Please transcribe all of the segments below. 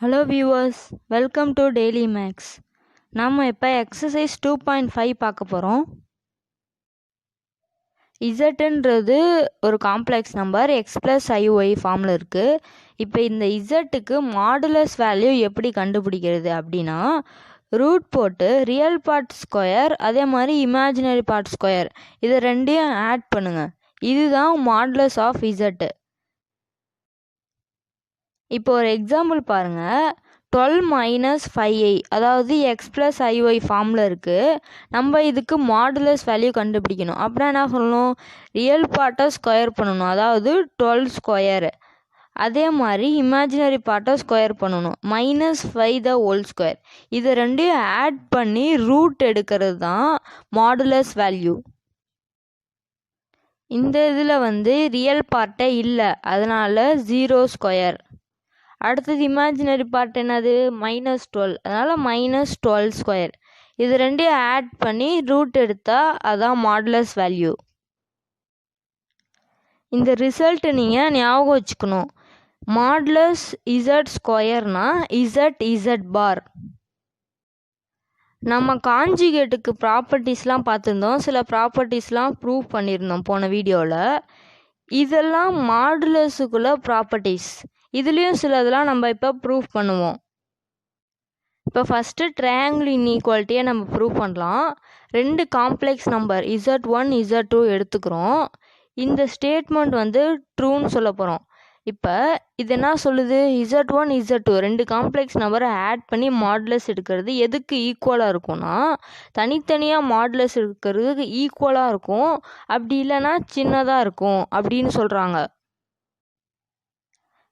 Hello viewers, welcome to Daily Maths. நாம் இப்போ exercise 2.5 பார்க்க போகிறோம். இசட்டுன்றது ஒரு complex number x plus i y ஃபார்மில் இருக்குது. இப்போ இந்த இசட்டுக்கு மாடுலஸ் வேல்யூ எப்படி கண்டுபிடிக்கிறது அப்படின்னா, ரூட் போட்டு ரியல் பார்ட் ஸ்கொயர் அதே மாதிரி இமேஜினரி பார்ட் ஸ்கொயர் இது ரெண்டையும் ஆட் பண்ணுங்கள். இதுதான் மாடுலஸ் ஆஃப் இசட்டு. இப்போ ஒரு எக்ஸாம்பிள் பாருங்கள். 12 - 5i அதாவது எக்ஸ் ப்ளஸ் ஐஒய் ஃபார்மில் இருக்குது. நம்ம இதுக்கு மாடுலஸ் வேல்யூ கண்டுபிடிக்கணும். அப்படின்னா என்ன சொல்லணும்? ரியல் பார்ட்டை ஸ்கொயர் பண்ணணும், அதாவது 12 ஸ்கொயர். அதே மாதிரி இமேஜினரி பார்ட்டை ஸ்கொயர் பண்ணணும், -5 த ஹோல் ஸ்கொயர். இது ரெண்டையும் ஆட் பண்ணி ரூட் எடுக்கிறது தான் மாடுலஸ் வேல்யூ. இந்த இதில் ரியல் பார்ட்டே இல்லை, அதனால் 0 ஸ்கொயர். அடுத்தது இமேஜினரி பார்ட் என்னது? -12, அதனால் -12 ஸ்கொயர். இது ரெண்டையும் ஆட் பண்ணி ரூட் எடுத்தால் அதான் மாடுலஸ் வேல்யூ. இந்த ரிசல்ட் நீங்கள் ஞாபகம் வச்சுக்கணும். மாடுலஸ் இசட் ஸ்கொயர்னா இசட் பார். நம்ம காஞ்சுகேட்டுக்கு ப்ராப்பர்ட்டிஸ்லாம் பார்த்துருந்தோம், சில ப்ராப்பர்ட்டிஸ்லாம் ப்ரூவ் பண்ணியிருந்தோம் போன வீடியோவில். இதெல்லாம் மாடுலஸுக்குள்ள ப்ராப்பர்ட்டிஸ். இதுலேயும் சிலதெல்லாம் நம்ம இப்போ ப்ரூவ் பண்ணுவோம். இப்போ ஃபஸ்ட்டு ட்ரையாங்கிள் இன்இக்வாலிட்டியை நம்ம ப்ரூவ் பண்ணலாம். ரெண்டு காம்ப்ளெக்ஸ் நம்பர் Z1 Z2 எடுத்துக்கிறோம். இந்த ஸ்டேட்மெண்ட் ட்ரூன்னு சொல்ல போகிறோம். இப்போ இது என்ன சொல்லுது? Z1 Z2 ரெண்டு காம்ப்ளெக்ஸ் நம்பரை ஆட் பண்ணி மாடுலஸ் எடுக்கிறது எதுக்கு ஈக்குவலாக இருக்கும்னா, தனித்தனியாக மாடுலஸ் எடுக்கிறதுக்கு ஈக்குவலாக இருக்கும், அப்படி இல்லைன்னா சின்னதாக இருக்கும் அப்படின்னு சொல்கிறாங்க.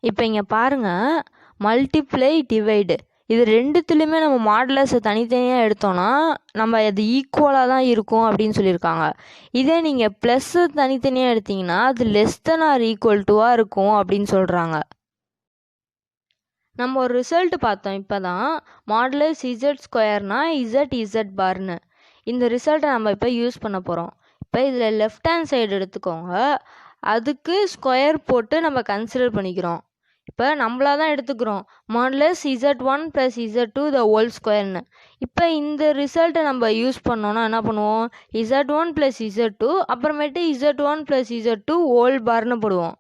இப்போ இங்கே பாருங்கள், மல்டிப்ளை டிவைடு இது ரெண்டுத்துலேயுமே நம்ம மாடுலஸை தனித்தனியாக எடுத்தோன்னா நம்ம அது ஈக்குவலாக தான் இருக்கும் அப்படின்னு சொல்லியிருக்காங்க. இதே நீங்கள் ப்ளஸ்ஸை தனித்தனியாக எடுத்திங்கன்னா அது லெஸ் தென் ஆர் ஈக்குவல் டுவாக இருக்கும் அப்படின்னு சொல்கிறாங்க. நம்ம ஒரு ரிசல்ட் பார்த்தோம் இப்போ தான், மாடுலஸ் இசட் ஸ்கொயர்னா இசட் பார்னு. இந்த ரிசல்ட்டை நம்ம இப்போ யூஸ் பண்ண போகிறோம். இப்போ இதில் லெஃப்ட் ஹேண்ட் சைடு எடுத்துக்கோங்க, அதுக்கு ஸ்கொயர் போட்டு நம்ம கன்சிடர் பண்ணிக்கிறோம். இப்போ நம்மளாக தான் எடுத்துக்கிறோம் modulus Z1 + Z2 the whole ஸ்கொயர்னு. இப்போ இந்த ரிசல்ட்டை நம்ம யூஸ் பண்ணோன்னா என்ன பண்ணுவோம்? Z1 + Z2 அப்புறமேட்டு Z1 + Z2 ஹோல் பார்னு போடுவோம்.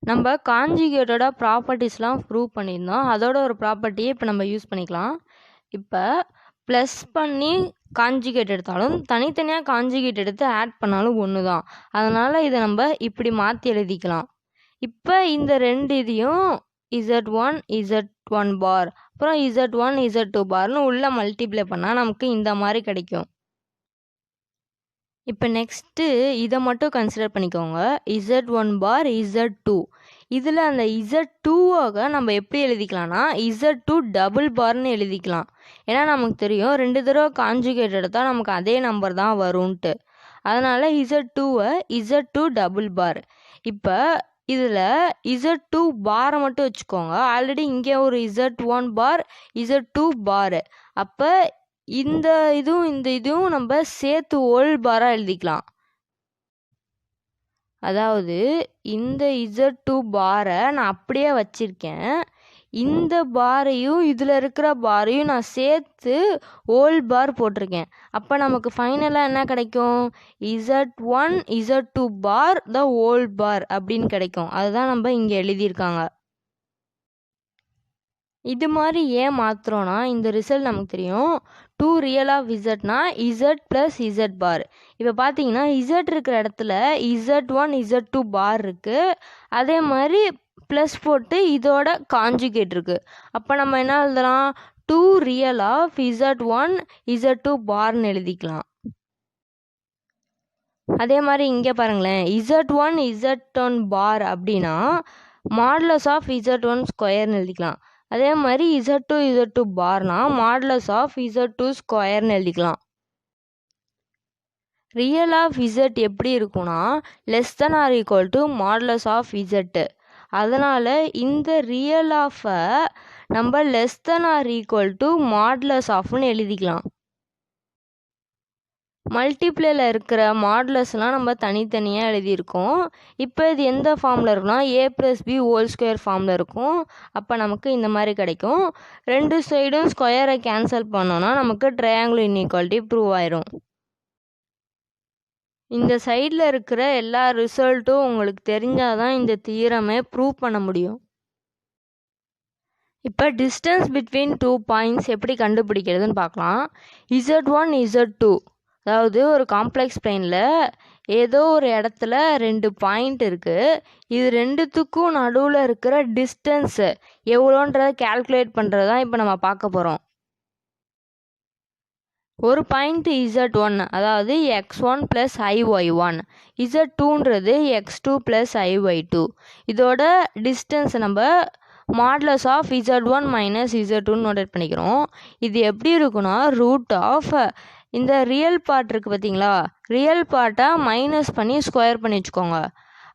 நம்ம காஞ்சுகேட்டோட ப்ராப்பர்ட்டிஸ்லாம் ப்ரூவ் பண்ணியிருந்தோம், அதோட ஒரு ப்ராப்பர்ட்டியை இப்போ நம்ம யூஸ் பண்ணிக்கலாம். இப்போ ப்ளஸ் பண்ணி காஞ்சுகேட் எடுத்தாலும் தனித்தனியாக காஞ்சுகேட் எடுத்து ஆட் பண்ணாலும் ஒன்று தான், அதனால் இதை நம்ம இப்படி மாற்றி எழுதிக்கலாம். இப்போ இந்த ரெண்டு இதையும் Z1 Z1 பார் அப்புறம் Z1 Z2 பார்னு உள்ளே மல்டிப்ளை பண்ணால் நமக்கு இந்த மாதிரி கிடைக்கும். இப்போ நெக்ஸ்ட்டு இதை மட்டும் கன்சிடர் பண்ணிக்கோங்க, Z1 பார் Z2. இதில் அந்த Z2வாக நம்ம எப்படி எழுதிக்கலாம்னா Z2 டபுள் பார்னு எழுதிக்கலாம். ஏன்னா நமக்கு தெரியும் ரெண்டு தடவை காஞ்சுகேட் எடுத்தால் நமக்கு அதே நம்பர் தான் வரும்ன்ட்டு, அதனால் Z2வை Z2 டபுள் பார். இப்போ இதில் Z2 பாரை மட்டும் வச்சுக்கோங்க, ஆல்ரெடி இங்கே ஒரு Z1 பார் Z2 பார். அப்போ இந்த இதுவும் நம்ம சேர்த்து ஹோல் பாராக எழுதிக்கலாம். அதாவது இந்த Z2 பாரை நான் அப்படியே வச்சுருக்கேன், இந்த பாரையும் இதில் இருக்கிற பாரையும் நான் சேர்த்து ஹோல் பார் போட்டிருக்கேன். அப்போ நமக்கு ஃபைனலாக என்ன கிடைக்கும்? Z1 Z2 bar the whole பார் அப்படின்னு கிடைக்கும். அதுதான் நம்ம இங்கே எழுதியிருக்காங்க. இது மாதிரி ஏன் மாற்றுறோன்னா, இந்த ரிசல்ட் நமக்கு தெரியும் 2 ரியல் ஆஃப் இசட்னா Z + Z பார். இப்போ பார்த்தீங்கன்னா இசட் இருக்கிற இடத்துல Z1 Z2 பார் இருக்குது, அதே மாதிரி ப்ளஸ் போட்டு இதோட காஞ்சுகேட் இருக்குது. அப்போ நம்ம என்ன எழுதலாம்? 2 ரியல் ஆஃப் Z1 Z2 பார்னு எழுதிக்கலாம். அதே மாதிரி இங்கே பாருங்களேன், Z1 Z1 பார் அப்படின்னா மாடுலஸ் ஆஃப் Z1 ஸ்கொயர்னு எழுதிக்கலாம். அதே மாதிரி Z2 Z2 பார்னா modulus of Z2 ஸ்கொயர்னு எழுதிக்கலாம். ரியல் ஆஃப் Z எப்படி இருக்கும்னா less than or equal to modulus of Z. அதனால் இந்த ரியல் ஆஃபை நம்ம less than or equal to modulus ஆஃப்னு எழுதிக்கலாம். மல்டிப்ளேல இருக்கிற மாடுலஸ்லாம் நம்ம தனித்தனியாக எழுதியிருக்கோம். இப்போ இது எந்த ஃபார்மில் இருக்குன்னா a+b² ஃபார்மில் இருக்கும். அப்போ நமக்கு இந்த மாதிரி கிடைக்கும். ரெண்டு சைடும் ஸ்கொயரை கேன்சல் பண்ணோன்னா நமக்கு ட்ரையாங்கிள் இன்இக்வாலிட்டி ப்ரூவ் ஆயிரும். இந்த சைடில் இருக்கிற எல்லா ரிசல்ட்டும் உங்களுக்கு தெரிஞ்சால் தான் இந்த தியரமே ப்ரூவ் பண்ண முடியும். இப்போ டிஸ்டன்ஸ் பிட்வீன் 2 பாயிண்ட்ஸ் எப்படி கண்டுபிடிக்கிறதுன்னு பார்க்கலாம். z1 z2 அதாவது ஒரு காம்ப்ளெக்ஸ் பிளேனில் ஏதோ ஒரு இடத்துல 2 பாயிண்ட் இருக்குது. இது ரெண்டுத்துக்கும் நடுவில் இருக்கிற டிஸ்டன்ஸு எவ்வளோன்றதை கேல்குலேட் பண்ணுறது தான் இப்போ நம்ம பார்க்க போகிறோம். ஒரு பாயிண்ட் z1 அதாவது x1 + iy1, z2ன்றது x2 + iy2. இதோட டிஸ்டன்ஸ் நம்ம மாடுலஸ் ஆஃப் z1 - z2ன்னு நோட்டேட் பண்ணிக்கிறோம். இது எப்படி இருக்குன்னா √ இந்த ரியல் பார்ட் இருக்குது பார்த்தீங்களா, ரியல் பார்ட்டை மைனஸ் பண்ணி ஸ்கொயர் பண்ணி வச்சுக்கோங்க.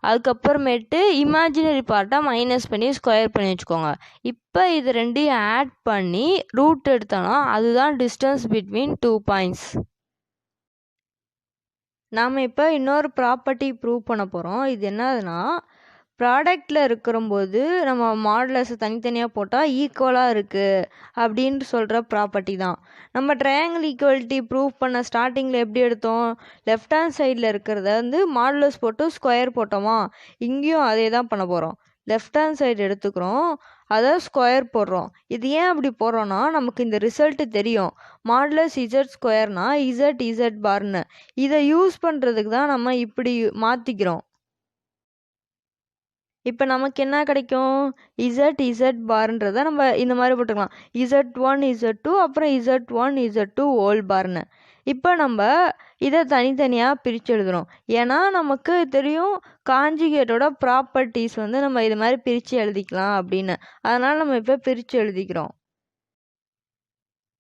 அதுக்கப்புறமேட்டு இமேஜினரி பார்ட்டை மைனஸ் பண்ணி ஸ்கொயர் பண்ணி வச்சுக்கோங்க. இப்போ இது ரெண்டையும் ஆட் பண்ணி ரூட் எடுத்தோன்னா அதுதான் டிஸ்டன்ஸ் பிட்வீன் 2 பாயிண்ட்ஸ். நாம் இப்போ இன்னொரு ப்ராப்பர்ட்டி ப்ரூவ் பண்ண போகிறோம். இது என்னதுன்னா ப்ராடக்டில் இருக்கிறம்போது நம்ம மாடுலஸை தனித்தனியாக போட்டால் ஈக்குவலாக இருக்குது அப்படின்னு சொல்கிற ப்ராப்பர்ட்டி தான். நம்ம ட்ரையாங்கிள் ஈக்குவலிட்டி ப்ரூவ் பண்ண ஸ்டார்டிங்கில் எப்படி எடுத்தோம், லெஃப்ட் ஹேண்ட் சைடில் இருக்கிறத வந்து மாடுலஸ் போட்டு ஸ்கொயர் போட்டோமா, இங்கேயும் அதே தான் பண்ண போகிறோம். லெஃப்ட் ஹேண்ட் சைடு எடுத்துக்கிறோம், அதை ஸ்கொயர் போடுறோம். இது ஏன் அப்படி போடுறோன்னா நமக்கு இந்த ரிசல்ட்டு தெரியும். மாடுலஸ் z² z இதை யூஸ் பண்ணுறதுக்கு தான் நம்ம இப்படி மாற்றிக்கிறோம். இப்போ நமக்கு என்ன கிடைக்கும், z நம்ம இந்த மாதிரி போட்டுக்கலாம். z1 z2 அப்புறம் z1 z2 இப்போ நம்ம இதை தனித்தனியாக பிரித்து எழுதுகிறோம். ஏன்னா நமக்கு தெரியும் காஞ்சுகேட்டோட ப்ராப்பர்ட்டிஸ் வந்து நம்ம இது மாதிரி பிரித்து எழுதிக்கலாம் அப்படின்னு. அதனால் நம்ம இப்போ பிரித்து எழுதிக்கிறோம்.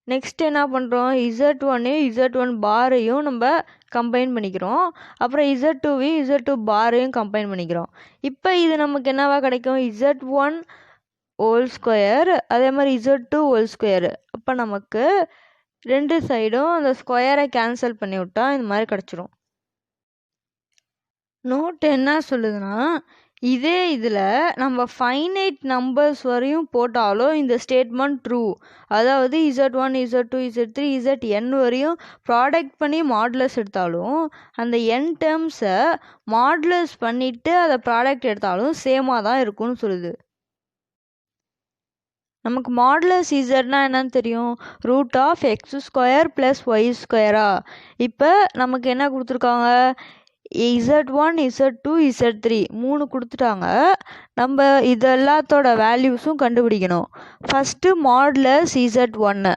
நெக்ஸ்ட் என்ன பண்ணுறோம், z1 நம்ம கம்பைன் பண்ணிக்கிறோம். அப்புறம் z2 கம்பைன் பண்ணிக்கிறோம். இப்போ இது நமக்கு என்னவா கிடைக்கும், z1² அதே மாதிரி z2². அப்போ நமக்கு ரெண்டு சைடும் அந்த ஸ்கொயரை கேன்சல் பண்ணி விட்டா இந்த மாதிரி கிடச்சிரும். நோட் என்ன சொல்லுதுன்னா, இதே இதில் நம்ம ஃபைனைட் நம்பர்ஸ் வரையும் போட்டாலும் இந்த ஸ்டேட்மெண்ட் ட்ரூ. அதாவது z1 z2 z3 zn வரையும் ப்ராடக்ட் பண்ணி மாடுலஸ் எடுத்தாலும் அந்த n டேர்ம்ஸை மாடுலஸ் பண்ணிவிட்டு அதை ப்ராடக்ட் எடுத்தாலும் சேமாக தான் இருக்கும்னு சொல்லுது. நமக்கு மாடுலஸ் zனா என்னன்னு தெரியும், √(x² + y²) இப்போ நமக்கு என்ன கொடுத்துருக்காங்க, z1 z2 z3 3 கொடுத்துட்டாங்க. நம்ம இது எல்லாத்தோட வேல்யூஸும் கண்டுபிடிக்கணும். ஃபஸ்ட்டு மாடுலஸ் z1,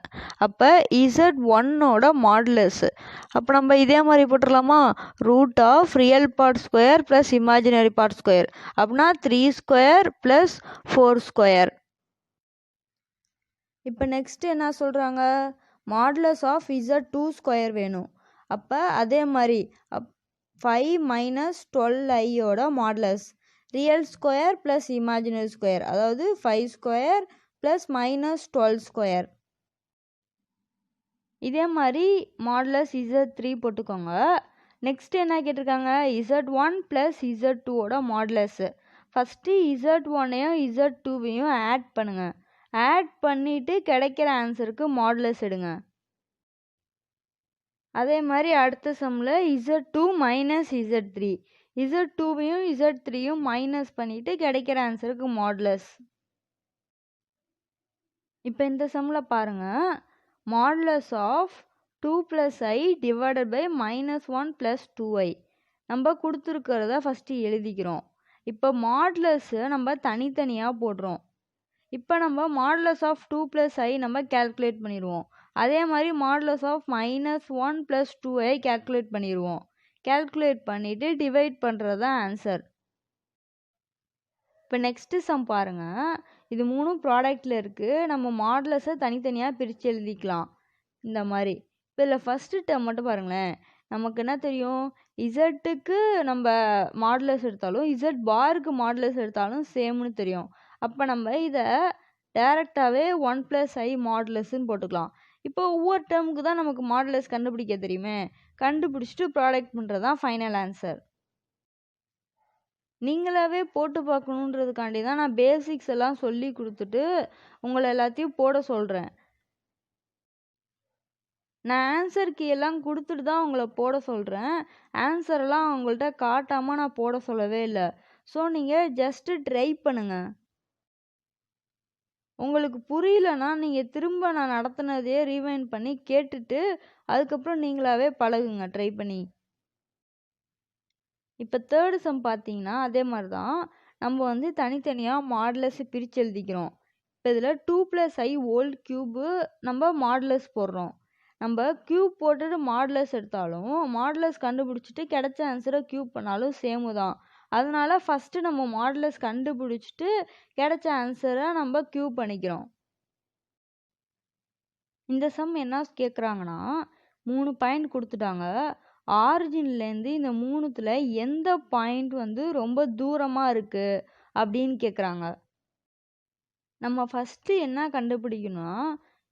அப்போ z1ஓட மாடுலஸ். அப்போ நம்ம இதே மாதிரி போட்டுடலாமா, √(real part² + imaginary part²) அப்படின்னா 3² + 4². இப்போ நெக்ஸ்ட்டு என்ன சொல்கிறாங்க, மாடுலஸ் ஆஃப் z2² வேணும். அப்போ அதே மாதிரி 5 - 12i மாடுலஸ் ரியல்² + இமேஜினரி², அதாவது 5² + -12². இதே மாதிரி மாடுலஸ் z3 போட்டுக்கோங்க. நெக்ஸ்ட்டு என்ன கேட்டிருக்காங்க, z1 + z2 மாடுலஸ். ஃபஸ்ட்டு z1ஐயும் z2வையும் ஆட் பண்ணுங்கள். ஆட் பண்ணிவிட்டு கிடைக்கிற ஆன்சருக்கு மாடுலஸ் எடுங்க. அதே மாதிரி அடுத்த சம்மில் z2 - z3, z2வையும் z3யும் மைனஸ் பண்ணிவிட்டு கிடைக்கிற ஆன்சருக்கு மாடுலஸ். இப்போ இந்த சம்மில் பாருங்கள், modulus of 2 + i divided by -1 + 2i நம்ம கொடுத்துருக்கிறத ஃபஸ்ட்டு எழுதிக்கிறோம். இப்போ மாடுலஸை நம்ம தனித்தனியாக போடுறோம். இப்போ நம்ம மாடுலஸ் ஆஃப் 2 + i நம்ம கேல்குலேட் பண்ணிடுவோம். அதே மாதிரி மாடுலஸ் ஆஃப் -1 + 2i கேல்குலேட் பண்ணிடுவோம். கேல்குலேட் பண்ணிவிட்டு டிவைட் பண்ணுறது தான் ஆன்சர். இப்போ நெக்ஸ்ட்டு சம் பாருங்கள், இது 3 ப்ராடக்டில் இருக்குது. நம்ம மாடுலஸை தனித்தனியாக பிரித்து எழுதிக்கலாம் இந்த மாதிரி. இப்போ இதில் ஃபஸ்ட்டு டேர்ம் மட்டும் பாருங்களேன், நமக்கு என்ன தெரியும், இசட்டுக்கு நம்ம மாடுலஸ் எடுத்தாலும் z⁻ மாடுலஸ் எடுத்தாலும் சேம்னு தெரியும். அப்போ நம்ம இதை டேரெக்டாகவே 1 + i மாடுலஸ்ன்னு போட்டுக்கலாம். இப்போ ஒவ்வொரு டேர்முக்கு தான் நமக்கு மாடுலஸ் கண்டுபிடிக்க தெரியுமே. கண்டுபிடிச்சிட்டு ப்ராடக்ட் பண்ணுறது தான் ஃபைனல் ஆன்சர். நீங்களாவே போட்டு பார்க்கணுன்றதுக்காண்டி தான் நான் பேசிக்ஸ் எல்லாம் சொல்லி கொடுத்துட்டு உங்களை எல்லாத்தையும் போட சொல்கிறேன். நான் ஆன்சர் கீ எல்லாம் கொடுத்துட்டு தான் உங்களை போட சொல்கிறேன். ஆன்சரெல்லாம் உங்கள்கிட்ட காட்டாமல் நான் போட சொல்லவே இல்லை. ஸோ நீங்கள் ஜஸ்ட்டு ட்ரை பண்ணுங்கள். உங்களுக்கு புரியலன்னா நீங்கள் திரும்ப நான் நடத்தினதையே ரீவைண்ட் பண்ணி கேட்டுட்டு அதுக்கப்புறம் நீங்களாவே பழகுங்க ட்ரை பண்ணி. இப்போ தேர்டு சம் பார்த்தீங்கன்னா அதே மாதிரி தான் நம்ம தனித்தனியாக மாடுலஸ் பிரித்து எழுதிக்கிறோம். இப்போ இதில் 2+i² நம்ம மாடுலஸ் போடுறோம். நம்ம க்யூப் போட்டுட்டு மாடுலஸ் எடுத்தாலும் மாடுலஸ் கண்டுபிடிச்சிட்டு கிடைச்ச ஆன்சரை க்யூப் பண்ணாலும் சேமு தான். அதனால ஃபஸ்ட்டு நம்ம மாடுலஸ் கண்டுபிடிச்சிட்டு கிடைச்ச ஆன்சரை நம்ம க்யூப் பண்ணிக்கிறோம். இந்த சம் என்ன கேட்குறாங்கன்னா 3 பாயிண்ட் கொடுத்துட்டாங்க. ஆரிஜின்லேருந்து இந்த 3த்துல எந்த பாயிண்ட் ரொம்ப தூரமாக இருக்குது அப்படின்னு கேட்குறாங்க. நம்ம ஃபஸ்ட்டு என்ன கண்டுபிடிக்கணும்னா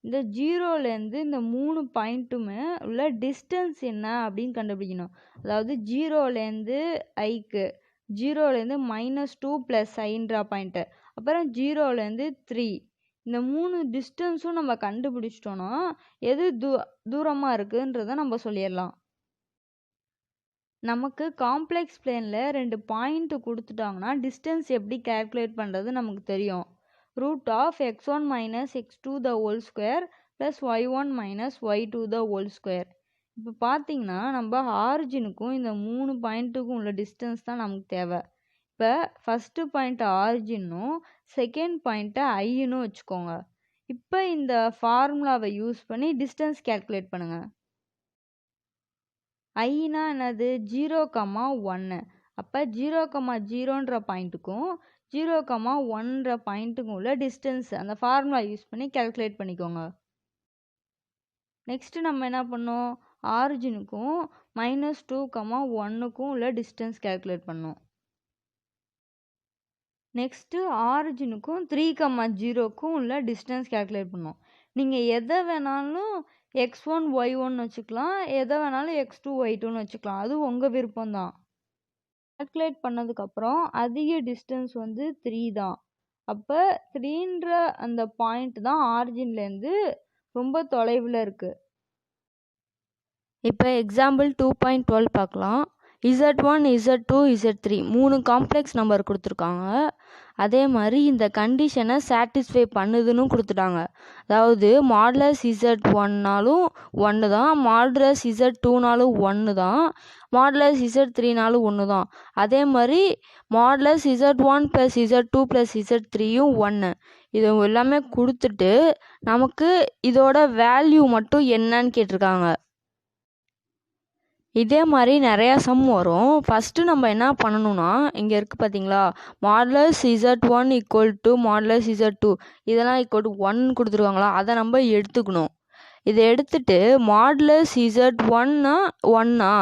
இந்த 0லேருந்து இந்த 3 பாயிண்ட்டுமே உள்ள டிஸ்டன்ஸ் என்ன அப்படின்னு கண்டுபிடிக்கணும். அதாவது 0லேருந்து ஐக்கு 0லேருந்து -2 + iன்ற பாயிண்ட்டு, அப்புறம் 0லேருந்து 3 இந்த 3 டிஸ்டன்ஸும் நம்ம கண்டுபிடிச்சிட்டோன்னா எது தூரமாக இருக்குன்றதை நம்ம சொல்லிடலாம். நமக்கு காம்ப்ளெக்ஸ் பிளேனில் 2 பாயிண்ட்டு கொடுத்துட்டாங்கன்னா டிஸ்டன்ஸ் எப்படி கேல்குலேட் பண்ணுறது நமக்கு தெரியும். √(x1 - x2) + y1 - y2). இப்போ பார்த்தீங்கன்னா நம்ம ஆரிஜினுக்கும் இந்த 3 பாயிண்ட்டுக்கும் உள்ள டிஸ்டன்ஸ் தான் நமக்கு தேவை. இப்போ ஃபஸ்ட்டு பாயிண்ட்டை ஆரிஜினும் செகண்ட் பாயிண்ட்டை ஐன்னு வச்சுக்கோங்க. இப்போ இந்த ஃபார்முலாவை யூஸ் பண்ணி டிஸ்டன்ஸ் கேல்குலேட் பண்ணுங்கள். ஐனா என்னது 0,1. அப்போ 0,0ன்ற பாயிண்ட்டுக்கும் 0,1ன்ற பாயிண்ட்டுக்கும் உள்ள டிஸ்டன்ஸ் அந்த ஃபார்முலா யூஸ் பண்ணி கேல்குலேட் பண்ணிக்கோங்க. நெக்ஸ்ட்டு நம்ம என்ன பண்ணோம், ஆரிஜினுக்கும் -2,1க்கும் உள்ள டிஸ்டன்ஸ் கேல்குலேட் பண்ணோம். நெக்ஸ்ட்டு ஆரிஜினுக்கும் 3,0க்கும் உள்ள டிஸ்டன்ஸ் கேல்குலேட் பண்ணோம். நீங்கள் எதை வேணாலும் x1 y1 வச்சுக்கலாம், எதை வேணாலும் x2 y2ன்னு வச்சுக்கலாம். அது உங்கள் விருப்பம்தான். கால்குலேட் பண்ணதுக்கப்புறம் அதிக டிஸ்டன்ஸ் 3 தான். அப்போ 3ன்ற அந்த பாயிண்ட் தான் ஆரிஜின்லேருந்து ரொம்ப தொலைவில் இருக்குது. இப்போ எக்ஸாம்பிள் 2.12 பார்க்கலாம். Z1 Z2 Z3 3 complex number கொடுத்துருக்காங்க. அதே மாதிரி இந்த கண்டிஷனை சாட்டிஸ்ஃபை பண்ணுதுன்னு கொடுத்துட்டாங்க. அதாவது மாடுலஸ் Z1னாலும் 1 தான், மாடுலஸ் Z2னாலும் 1 தான், மாடுலஸ் Z3னாலும் 1 தான். அதே மாதிரி மாடுலஸ் Z1 + Z2 + Z3யும் 1. இது எல்லாமே கொடுத்துட்டு நமக்கு இதோட வேல்யூ மட்டும் என்னன்னு கேட்டிருக்காங்க. இதே மாதிரி நிறையா சம் வரும். ஃபஸ்ட்டு நம்ம என்ன பண்ணணும்னா இங்கே இருக்குது பார்த்தீங்களா, மாடுலஸ் Z1 = மாடுலஸ் Z2 இதெல்லாம் =1 கொடுத்துருக்காங்களா, அதை நம்ம எடுத்துக்கணும். இதை எடுத்துட்டு மாடுலஸ் Z1னா 1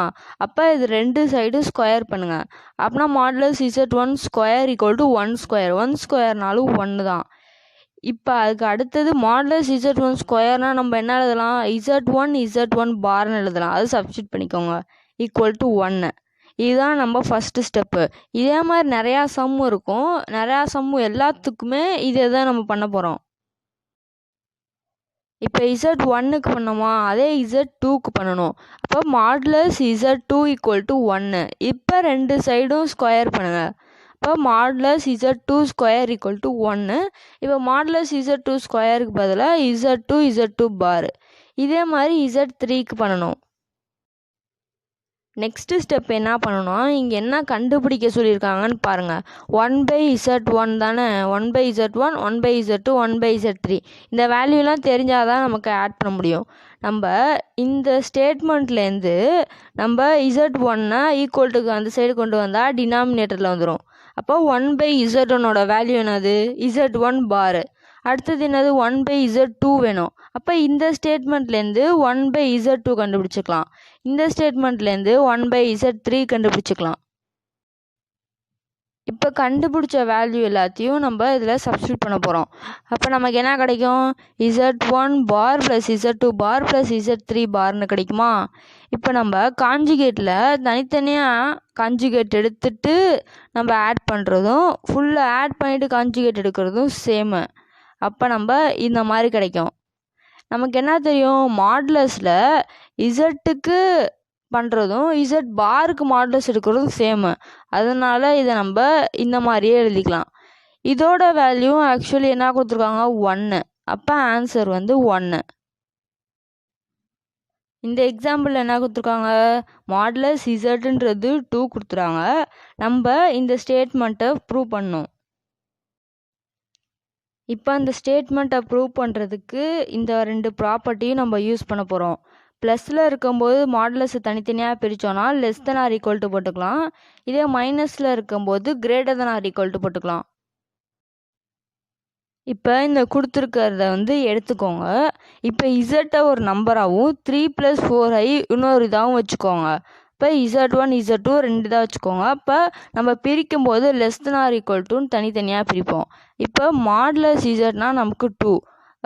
அப்போ இது 2 சைடும் ஸ்கொயர் பண்ணுங்கள். அப்படின்னா மாடுலஸ் Z1² = 1². 1²னாலும் 1 தான். இப்போ அதுக்கு அடுத்தது மாடுலஸ் Z1² நம்ம என்ன எழுதலாம், Z1 பார்னு எழுதலாம். அது சப்ஸ்டியூட் பண்ணிக்கோங்க =1. இதுதான் நம்ம ஃபஸ்ட்டு ஸ்டெப்பு. இதே மாதிரி நிறையா சம் இருக்கும். நிறையா சம்மு எல்லாத்துக்குமே இதே தான் நம்ம பண்ண போகிறோம். இப்போ Z1க்கு பண்ணோமா, அதே Z2க்கு பண்ணணும். அப்போ மாடுலஸ் Z2 = 1. இப்போ 2 சைடும் ஸ்கொயர் பண்ணுங்கள். இப்போ மாடுலஸ் Z2² = 1. இப்போ மாடுலஸ் Z2² பதிலாக Z2 பார். இதே மாதிரி Z3க்கு பண்ணணும். நெக்ஸ்ட்டு ஸ்டெப் என்ன பண்ணணும்னா இங்கே என்ன கண்டுபிடிக்க சொல்லியிருக்காங்கன்னு பாருங்கள். 1/Z1 தானே, 1/Z1 1/Z2 1/Z3 இந்த வேல்யூலாம் தெரிஞ்சால் தான் நமக்கு ஆட் பண்ண முடியும். நம்ம இந்த ஸ்டேட்மெண்ட்லேருந்து நம்ம Z1 ஈக்குவல்ட்டுக்கு அந்த சைடு கொண்டு வந்தால் டினாமினேட்டரில் வந்துடும். அப்போ 1/Z1ஓட வேல்யூ என்னது, Z1 பார். அடுத்தது என்னது, 1/Z2 வேணும். அப்போ இந்த ஸ்டேட்மெண்ட்லேருந்து 1/Z2 கண்டுபிடிச்சிக்கலாம். இந்த ஸ்டேட்மெண்ட்லேருந்து 1/Z3 கண்டுபிடிச்சிக்கலாம். இப்போ கண்டுபிடிச்ச வேல்யூ எல்லாத்தையும் நம்ம இதில் சப்ஸ்டியூட் பண்ண போகிறோம். அப்போ நமக்கு என்ன கிடைக்கும்? Z1 bar plus Z2 bar plus Z3 பார்னு கிடைக்குமா? இப்போ நம்ம காஞ்சுகேட்டில் தனித்தனியாக காஞ்சுகேட் எடுத்துட்டு நம்ம ஆட் பண்ணுறதும் ஃபுல்லாக ஆட் பண்ணிவிட்டு காஞ்சுகேட் எடுக்கிறதும் சேமு. அப்போ நம்ம இந்த மாதிரி கிடைக்கும். நமக்கு என்ன தெரியும்? மாடுலஸில் இசட்டுக்கு பண்ணுறதும் இசட் பாருக்கு மாடுலஸ் எடுக்கிறதும் சேமு. அதனால் இதை நம்ம இந்த மாதிரியே எழுதிக்கலாம். இதோட வேல்யூ ஆக்சுவலி என்ன கொடுத்துருக்காங்க? 1. அப்போ ஆன்சர் வந்து 1. இந்த எக்ஸாம்பிள் என்ன கொடுத்துருக்காங்க? மாடுலஸ் இசட்ன்றது 2 கொடுத்துறாங்க. நம்ம இந்த ஸ்டேட்மெண்ட்டை ப்ரூவ் பண்ணோம். இப்போ அந்த ஸ்டேட்மெண்ட்டை ப்ரூவ் பண்ணுறதுக்கு இந்த 2 ப்ராப்பர்ட்டியும் நம்ம யூஸ் பண்ண போகிறோம். ப்ளஸில் இருக்கும்போது மாடுலஸை தனித்தனியாக பிரித்தோன்னா less than or equal to போட்டுக்கலாம். இதே மைனஸில் இருக்கும்போது greater than or equal to போட்டுக்கலாம். இப்போ இந்த கொடுத்துருக்கிறத வந்து எடுத்துக்கோங்க. இப்போ இசட்டை ஒரு நம்பராகவும் 3 + 4i இன்னொரு இதாகவும் வச்சுக்கோங்க. இப்போ Z1 Z2 2 தான் வச்சுக்கோங்க. அப்போ நம்ம பிரிக்கும் போது லெஸ் தென் ஆர் ஈக்குவல் டுன்னு தனித்தனியாக பிரிப்போம். இப்போ மாடுலஸ் இசட்னா நமக்கு 2.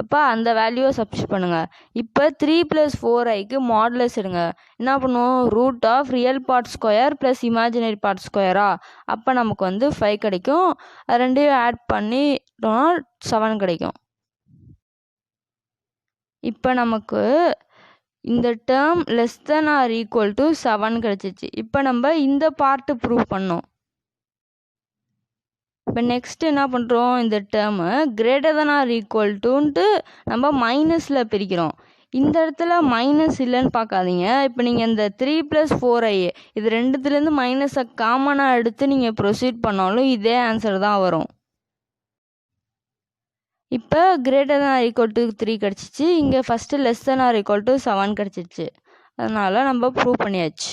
அப்போ அந்த வேல்யூவை சப்ஸ்டியூட் பண்ணுங்கள். இப்போ 3 + 4iக்கு மாடுலஸ் எடுங்க. என்ன பண்ணுவோம்? Root of real part square plus imaginary part ஸ்கொயரா? அப்போ நமக்கு வந்து 5 கிடைக்கும். அது ரெண்டையும் ஆட் பண்ணிட்டோம்னா 7 கிடைக்கும். இப்போ நமக்கு இந்த term less than or equal to 7 கிடச்சிச்சு. இப்போ நம்ம இந்த பார்ட்டு ப்ரூவ் பண்ணோம். இப்போ நெக்ஸ்ட் என்ன பண்ணுறோம்? இந்த term greater than or equal டுன்ட்டு நம்ம மைனஸில் பிரிக்கிறோம். இந்த இடத்துல மைனஸ் இல்லைன்னு பார்க்காதீங்க. இப்போ நீங்கள் இந்த 3 + 4i இது ரெண்டுத்துலேருந்து மைனஸை காமனாக எடுத்து நீங்கள் ப்ரொசீட் பண்ணாலும் இதே ஆன்சர் தான் வரும். இப்போ greater than or equal to 3 கிடச்சிச்சு. இங்கே first less than or equal to 7 கிடச்சிச்சு. அதனால் நம்ம ப்ரூவ் பண்ணியாச்சு.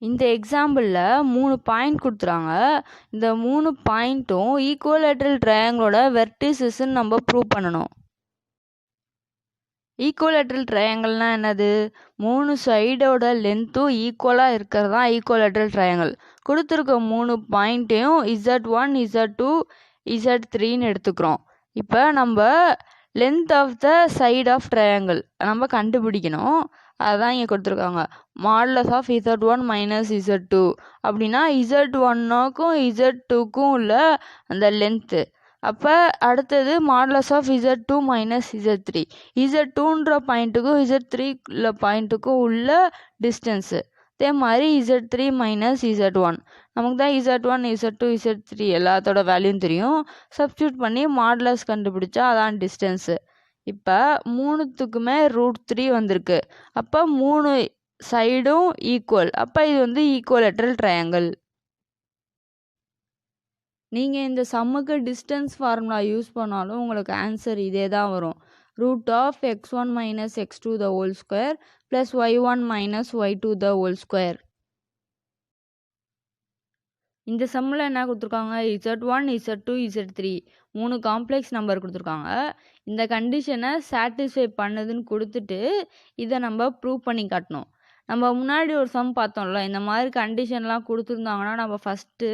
இந்த எக்ஸாம்பிளில் 3 பாயிண்ட் கொடுத்துறாங்க. இந்த 3 பாயிண்ட்டும் ஈக்குவலேட்ரல் ட்ரையாங்கிளோட வெர்டிசஸ்ன்னு நம்ம ப்ரூவ் பண்ணணும். ஈக்குவலேட்ரல் ட்ரையாங்கிள்னால் என்னது? 3 சைடோட லென்த்தும் ஈக்குவலாக இருக்கிறது தான் ஈக்குவலேட்ரல் ட்ரையாங்கிள். கொடுத்துருக்க 3 பாயிண்ட்டையும் Z1 Z2 Z3ன்னு எடுத்துக்கிறோம். இப்போ நம்ம length of the side of triangle நம்ம கண்டுபிடிக்கணும். அதுதான் இங்கே கொடுத்துருக்காங்க. Modulus of Z1 minus Z2 அப்படின்னா Z1க்கும் Z2க்கும் உள்ள அந்த லென்த்து. அப்போ அடுத்தது modulus of Z2 minus Z3. Z2ன்ற பாயிண்ட்டுக்கும் Z3 பாயிண்ட்டுக்கும் உள்ள டிஸ்டன்ஸு. அதே மாதிரி Z3 மைனஸ் Z1. நமக்கு தான் Z1 Z2 Z3 எல்லாத்தோட வேல்யூவும் தெரியும். சப்ஸ்டியூட் பண்ணி மாடுலஸ் கண்டுபிடிச்சா அதான் டிஸ்டன்ஸு. இப்போ 3த்துக்குமே √3 வந்திருக்கு. அப்போ 3 சைடும் ஈக்குவல். அப்போ இது வந்து ஈக்குவலேட்ரல் ட்ரையாங்கிள். நீங்கள் இந்த சம்முக்கு டிஸ்டன்ஸ் ஃபார்முலா யூஸ் பண்ணாலும் உங்களுக்கு ஆன்சர் இதே தான் வரும். Root of x1 minus x2 the whole square plus y1 minus y2 the whole square. இந்த சம்மில் என்ன கொடுத்துருக்காங்க? Z1 Z2 Z3 3 complex number கொடுத்துருக்காங்க. இந்த கண்டிஷனை சாட்டிஸ்ஃபை பண்ணுதுன்னு கொடுத்துட்டு இதை நம்ம ப்ரூவ் பண்ணி காட்டணும். நம்ம முன்னாடி ஒரு சம் பார்த்தோம்ல, இந்த மாதிரி கண்டிஷன்லாம் கொடுத்துருந்தாங்கன்னா நம்ம ஃபஸ்ட்டு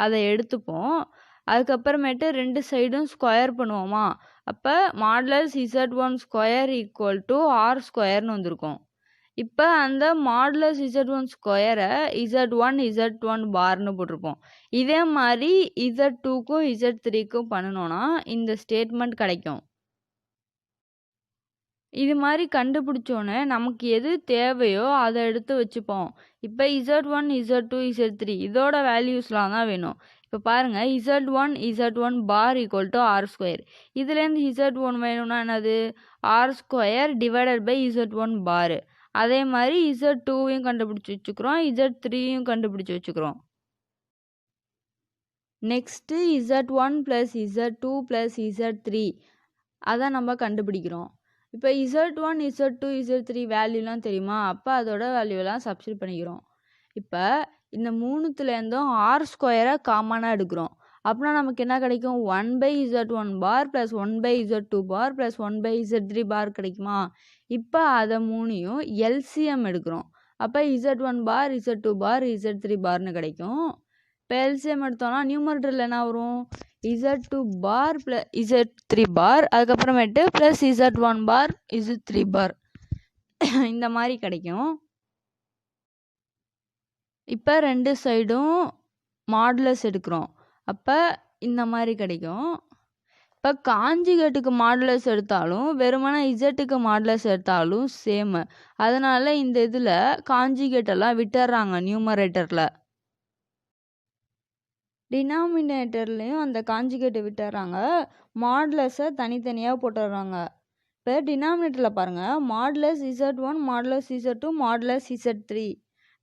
அதை எடுத்துப்போம். அதுக்கப்புறமேட்டு 2 சைடும் ஸ்கொயர் பண்ணுவோமா? அப்போ modulus Z1 square equal to R ஸ்கொயர்னு வந்திருக்கும். இப்போ அந்த மாடுலஸ் Z1 ஸ்கொயரை Z1 Z1 பார்னு போட்டிருப்போம். இதே மாதிரி Z2க்கும் Z3க்கும் பண்ணணும்னா இந்த ஸ்டேட்மெண்ட் கிடைக்கும். இது மாதிரி கண்டுபிடிச்சோன்னே நமக்கு எது தேவையோ அதை எடுத்து வச்சுப்போம். இப்போ Z1 Z2 Z3 இதோட வேல்யூஸ்லாம் தான் வேணும். இப்போ பாருங்கள், Z1 Z1 bar equal to R square. இதுலேருந்து Z1 வேணும்னா என்னது? R square divided by Z1 bar. அதே மாதிரி Z2வையும் கண்டுபிடிச்சி வச்சுக்கிறோம், Z3யும் கண்டுபிடிச்சி வச்சுக்கிறோம். Next Z1 plus Z2 plus Z3 அதை நம்ம கண்டுபிடிக்கிறோம். இப்போ Z1 Z2 Z3 வேல்யூலாம் தெரியுமா? அப்போ அதோட வேல்யூலாம் சப்ஸ்டியூட் பண்ணிக்கிறோம். இப்போ இந்த மூணுத்துலேருந்தும் R ஸ்கொயரை காமனாக எடுக்கிறோம். அப்படின்னா நமக்கு என்ன கிடைக்கும்? 1/Z1 bar plus 1/Z2 bar plus 1/Z3 பார் கிடைக்குமா? இப்போ அதை மூணையும் LCM எடுக்கிறோம். அப்போ Z1 பார் Z2 பார் Z3 பார்னு கிடைக்கும். இப்போ எல்சிஎம் எடுத்தோம்னா நியூமரேட்டரில் என்ன வரும்? Z2 பார் ப்ளஸ் Z3 பார், அதுக்கப்புறமேட்டு ப்ளஸ் Z1 பார் Z3 பார் இந்த மாதிரி கிடைக்கும். இப்போ ரெண்டு சைடும் மாடுலஸ் எடுக்கிறோம், அப்போ இந்த மாதிரி கிடைக்கும். இப்போ காஞ்சிகேட்டுக்கு மாடுலஸ் எடுத்தாலும் வெறுமனே இசட்டுக்கு மாடுலஸ் எடுத்தாலும் சேமு. அதனால இந்த இதில் காஞ்சிகேட்டெல்லாம் விட்டுறாங்க நியூமரேட்டரில். டினாமினேட்டர்லேயும் அந்த காஞ்சிகேட்டை விட்டுறாங்க, மாடுலஸை தனித்தனியாக போட்டுடுறாங்க. இப்போ டினாமினேட்டரில் பாருங்கள், modulus Z1 modulus Z2 modulus Z3.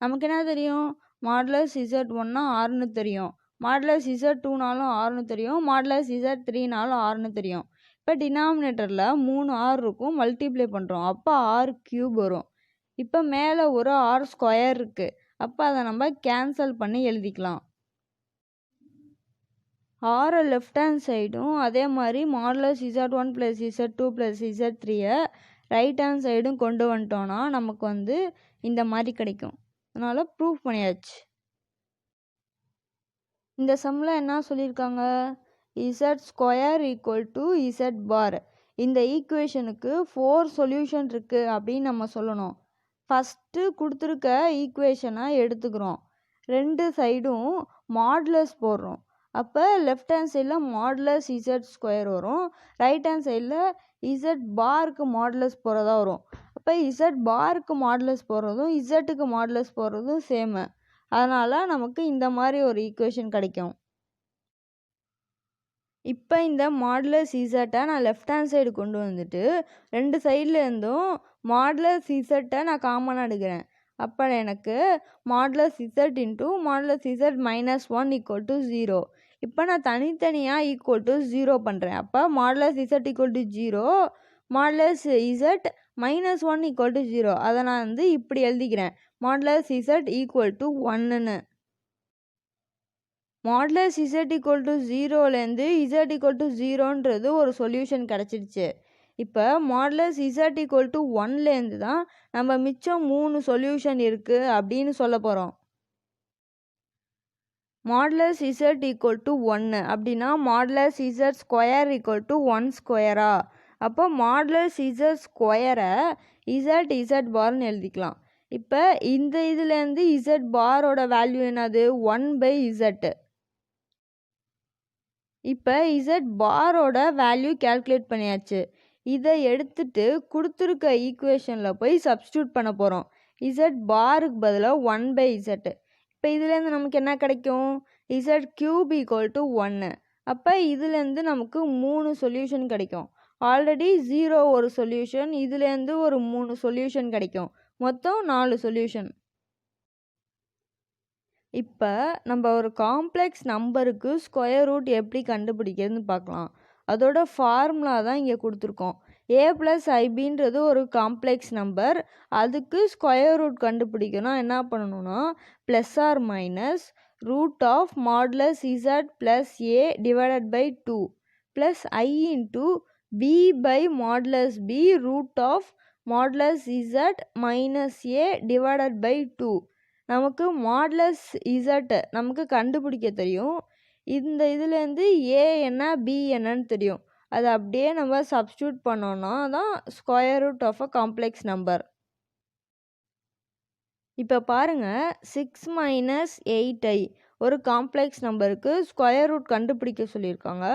நமக்கு என்ன தெரியும்? மாடுலஸ் Z1னா 6ன்னு தெரியும், மாடுலஸ் Z2னாலும் 6ன்னு தெரியும், மாடுலஸ் Z3னாலும் 6ன்னு தெரியும். இப்போ டினாமினேட்டரில் 3 R இருக்கும், மல்டிப்ளை பண்ணுறோம், அப்போ R³ வரும். இப்போ மேலே ஒரு R² இருக்குது, அப்போ அதை நம்ம கேன்சல் பண்ணி எழுதிக்கலாம். ஆரை லெஃப்ட் ஹேண்ட் சைடும் அதே மாதிரி modulus Z1 plus Z2 plus Z3யை ரைட் ஹேண்ட் சைடும் கொண்டு வந்துட்டோன்னா நமக்கு இந்த மாதிரி கிடைக்கும். அதனால் ப்ரூஃப் பண்ணியாச்சு. இந்த சம்மில் என்ன சொல்லியிருக்காங்க? Z² = Z பார். இந்த ஈக்குவேஷனுக்கு 4 சொல்யூஷன் இருக்குது அப்படின்னு நம்ம சொல்லணும். ஃபஸ்ட்டு கொடுத்துருக்க ஈக்குவேஷனை எடுத்துக்கிறோம், ரெண்டு சைடும் மாடுலஸ் போடுறோம். அப்போ லெஃப்ட் ஹேண்ட் சைடில் மாடுலஸ் Z² வரும், ரைட் ஹேண்ட் சைடில் Z பாருக்கு மாடுலஸ் போகிறதா வரும். அப்போ Z பாருக்கு மாடுலஸ் போடுறதும் இசட்டுக்கு மாடுலஸ் போடுறதும் சேமு. அதனால் நமக்கு இந்த மாதிரி ஒரு ஈக்குவேஷன் கிடைக்கும். இப்போ இந்த மாடுலஸ் இசட்டை நான் லெஃப்ட் ஹேண்ட் சைடு கொண்டு வந்துட்டு ரெண்டு சைட்லேருந்தும் மாடுலஸ் இசட்டை நான் காமனாக எடுக்கிறேன். அப்போ எனக்கு modulus Z into modulus Z -1 = 0. இப்போ நான் தனித்தனியாக =0 பண்ணுறேன். அப்போ மாடுலஸ் Z = 0, மாடுலஸ் Z -1 = 0. அதை நான் இப்படி எழுதிக்கிறேன், மாடுலஸ் Z = 1ன்னு. மாடுலஸ் Z = 0லேருந்து Z = 0ன்றது ஒரு சொல்யூஷன் கிடச்சிடுச்சு. இப்போ மாடுலஸ் Z = 1லேருந்து தான் நம்ம மிச்சம் 3 சொல்யூஷன் இருக்குது அப்படின்னு சொல்ல போகிறோம். மாடுலஸ் Z = 1 அப்படின்னா மாடுலஸ் Z² = 1². அப்போ மாடுலஸ் Z²-ஐ Z பார்னு எழுதிக்கலாம். இப்போ இந்த இதுலேருந்து Z பாரோட வேல்யூ என்னது? 1/Z. இப்போ Z பாரோட வேல்யூ கேல்குலேட் பண்ணியாச்சு. இதை எடுத்துட்டு கொடுத்துருக்க ஈக்குவேஷனில் போய் சப்ஸ்டியூட் பண்ண போகிறோம். Z பாருக்கு பதிலாக 1/Z. இப்போ இதுலேருந்து நமக்கு என்ன கிடைக்கும்? Z³ = 1. அப்போ இதுலேருந்து நமக்கு 3 சொல்யூஷன் கிடைக்கும். ஆல்ரெடி 0 ஒரு சொல்யூஷன், இதுலேருந்து ஒரு 3 சொல்யூஷன் கிடைக்கும், மொத்தம் 4 சொல்யூஷன். இப்போ நம்ம ஒரு காம்ப்ளெக்ஸ் நம்பருக்கு ஸ்கொயர் ரூட் எப்படி கண்டுபிடிக்கிறதுன்னு பார்க்கலாம். அதோட ஃபார்முலா தான் இங்கே கொடுத்துருக்கோம். a+ib ஒரு காம்ப்ளெக்ஸ் நம்பர், அதுக்கு ஸ்கொயர் ரூட் கண்டுபிடிக்கணும். என்ன பண்ணணும்னா +or- √ modulus Z + a / 2 + i × b/mod b √ modulus Z - a / 2. நமக்கு மாடுலஸ் Z நமக்கு கண்டுபிடிக்க தெரியும். இந்த இதுலேருந்து a என்ன b என்னன்னு தெரியும். அதை அப்படியே நம்ம சப்ஸ்டியூட் பண்ணோன்னா தான் square root of a complex number. இப்போ பாருங்கள், 6 - 8i ஒரு காம்ப்ளெக்ஸ் நம்பருக்கு ஸ்கொயர் ரூட் கண்டுபிடிக்க சொல்லியிருக்காங்க.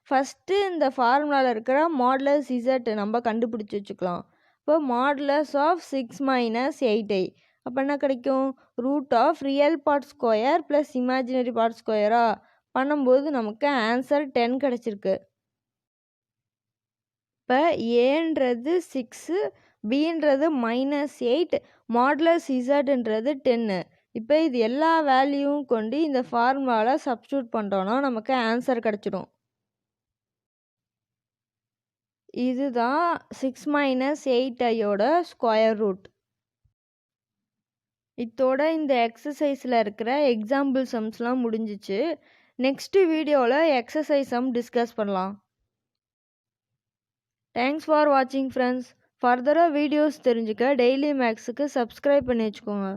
ஃபஸ்ட்டு இந்த ஃபார்முலாவில் இருக்கிற மாடுலஸ் Z நம்ம கண்டுபிடிச்சி வச்சுக்கலாம். இப்போ மாடுலஸ் ஆஃப் 6 - 8i அப்போ என்ன கிடைக்கும்? √ Real part square plus imaginary part ஸ்கொயரா பண்ணும்போது நமக்கு ஆன்சர் 10 கிடச்சிருக்கு. இப்போ ஏன்றது 6, பின்றது -8, மாடுலஸ் Z-ன்றது 10. இப்போ இது எல்லா வேல்யூவும் கொண்டு இந்த ஃபார்முலாவில் சப்ஸ்டியூட் பண்ணுறோன்னா நமக்கு ஆன்சர் கிடச்சிடும். இதுதான் 6 - 8iயோட ஸ்கொயர் ரூட். இதோட இந்த எக்ஸசைஸில் இருக்கிற எக்ஸாம்பிள் சம்ஸ்லாம் முடிஞ்சிச்சு. நெக்ஸ்ட் வீடியோவில் எக்ஸசைஸ் சம் டிஸ்கஸ் பண்ணலாம். தேங்க்ஸ் ஃபார் வாட்சிங் ஃப்ரெண்ட்ஸ். ஃபர்தராக வீடியோஸ் தெரிஞ்சுக்க டெய்லி மேக்ஸுக்கு சப்ஸ்கிரைப் பண்ணி வச்சுக்கோங்க.